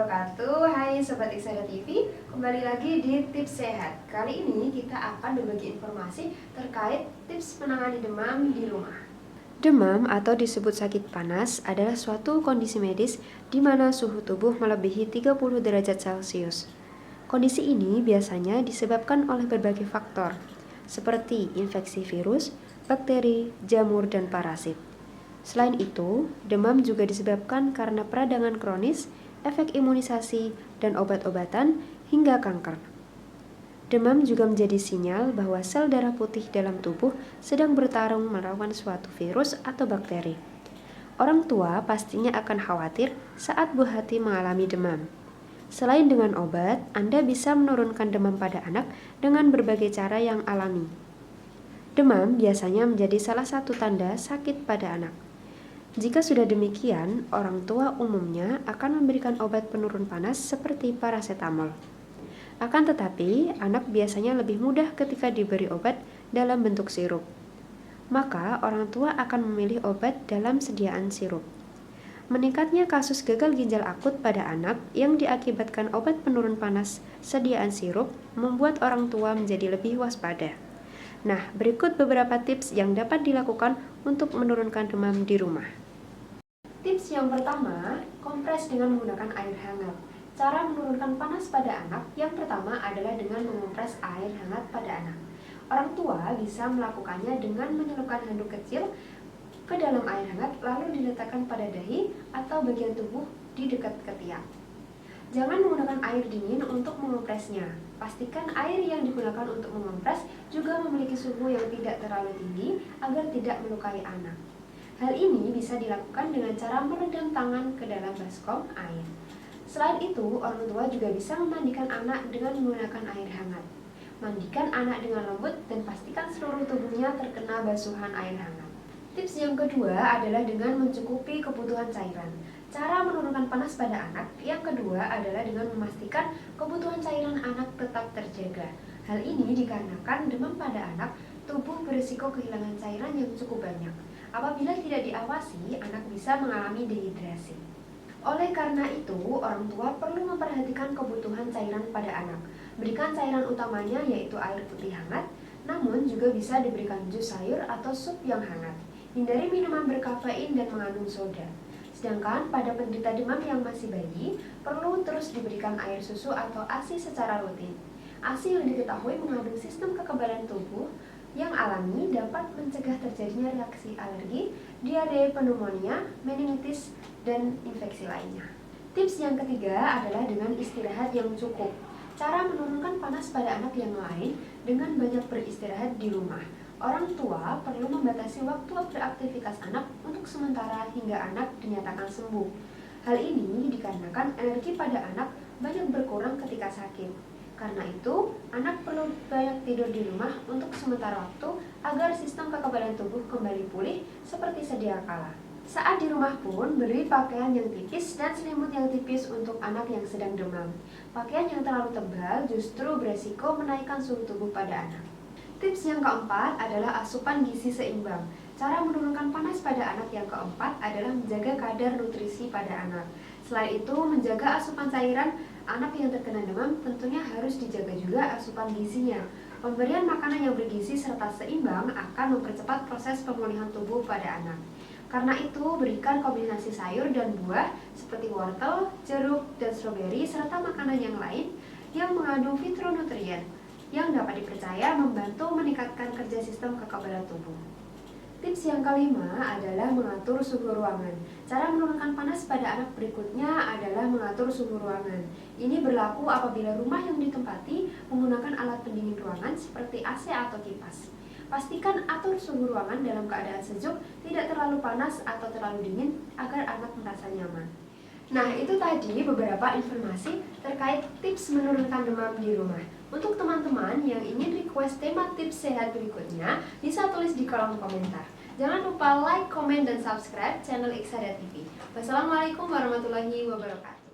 wabarakatuh. Hai Sobat Iksada TV, kembali lagi di Tips Sehat. Kali ini kita akan berbagi informasi terkait tips menangani demam di rumah. Demam atau disebut sakit panas adalah suatu kondisi medis di mana suhu tubuh melebihi 30 derajat Celcius. Kondisi ini biasanya disebabkan oleh berbagai faktor, seperti infeksi virus, bakteri, jamur, dan parasit. Selain itu, demam juga disebabkan karena peradangan kronis, efek imunisasi, dan obat-obatan hingga kanker. Demam juga menjadi sinyal bahwa sel darah putih dalam tubuh sedang bertarung melawan suatu virus atau bakteri. Orang tua pastinya akan khawatir saat buah hati mengalami demam. Selain dengan obat, Anda bisa menurunkan demam pada anak dengan berbagai cara yang alami. Demam biasanya menjadi salah satu tanda sakit pada anak. Jika sudah demikian, orang tua umumnya akan memberikan obat penurun panas seperti parasetamol. Akan tetapi, anak biasanya lebih mudah ketika diberi obat dalam bentuk sirup. Maka, orang tua akan memilih obat dalam sediaan sirup. Meningkatnya kasus gagal ginjal akut pada anak yang diakibatkan obat penurun panas sediaan sirup membuat orang tua menjadi lebih waspada. Nah, berikut beberapa tips yang dapat dilakukan untuk menurunkan demam di rumah. Tips yang pertama, kompres dengan menggunakan air hangat. Cara menurunkan panas pada anak yang pertama adalah dengan mengompres air hangat pada anak. Orang tua bisa melakukannya dengan menyelupkan handuk kecil ke dalam air hangat lalu diletakkan pada dahi atau bagian tubuh di dekat ketiak. Jangan menggunakan air dingin untuk mengompresnya. Pastikan air yang digunakan untuk mengompres juga memiliki suhu yang tidak terlalu tinggi agar tidak melukai anak. Hal ini bisa dilakukan dengan cara meredam tangan ke dalam baskom air. Selain itu, orang tua juga bisa memandikan anak dengan menggunakan air hangat. Mandikan anak dengan lembut dan pastikan seluruh tubuhnya terkena basuhan air hangat. Tips yang kedua adalah dengan mencukupi kebutuhan cairan. Cara menurunkan panas pada anak yang kedua adalah dengan memastikan kebutuhan cairan anak tetap terjaga. Hal ini dikarenakan demam pada anak, tubuh berisiko kehilangan cairan yang cukup banyak. Apabila tidak diawasi, anak bisa mengalami dehidrasi. Oleh karena itu, orang tua perlu memperhatikan kebutuhan cairan pada anak. Berikan cairan utamanya yaitu air putih hangat, namun juga bisa diberikan jus sayur atau sup yang hangat. Hindari minuman berkafein dan mengandung soda. Sedangkan pada penderita demam yang masih bayi, perlu terus diberikan air susu atau ASI secara rutin. ASI yang diketahui mengandung sistem kekebalan tubuh yang alami dapat mencegah terjadinya reaksi alergi, diare, pneumonia, meningitis, dan infeksi lainnya. Tips yang ketiga adalah dengan istirahat yang cukup. Cara menurunkan panas pada anak yang lain dengan banyak beristirahat di rumah. Orang tua perlu membatasi waktu beraktivitas anak untuk sementara hingga anak dinyatakan sembuh. Hal ini dikarenakan energi pada anak banyak berkurang ketika sakit. Karena itu, anak perlu banyak tidur di rumah untuk sementara waktu agar sistem kekebalan tubuh kembali pulih seperti sedia kala. Saat di rumah pun, beri pakaian yang tipis dan selimut yang tipis untuk anak yang sedang demam. Pakaian yang terlalu tebal justru beresiko menaikkan suhu tubuh pada anak. Tips yang keempat adalah asupan gizi seimbang. Cara menurunkan panas pada anak yang keempat adalah menjaga kadar nutrisi pada anak. Selain itu, menjaga asupan cairan anak yang terkena demam tentunya harus dijaga juga asupan gizinya. Pemberian makanan yang bergizi serta seimbang akan mempercepat proses pemulihan tubuh pada anak. Karena itu, berikan kombinasi sayur dan buah seperti wortel, jeruk, dan stroberi serta makanan yang lain yang mengandung fitonutrien yang dapat dipercaya membantu meningkatkan kerja sistem kekebalan tubuh. Tips yang kelima adalah mengatur suhu ruangan. Cara menurunkan panas pada anak berikutnya adalah mengatur suhu ruangan. Ini berlaku apabila rumah yang ditempati menggunakan alat pendingin ruangan seperti AC atau kipas. Pastikan atur suhu ruangan dalam keadaan sejuk, tidak terlalu panas atau terlalu dingin agar anak merasa nyaman. Nah, itu tadi beberapa informasi terkait tips menurunkan demam di rumah. Untuk teman-teman yang ingin request tema tips sehat berikutnya, bisa tulis di kolom komentar. Jangan lupa like, komen, dan subscribe channel Iksada TV. Wassalamualaikum warahmatullahi wabarakatuh.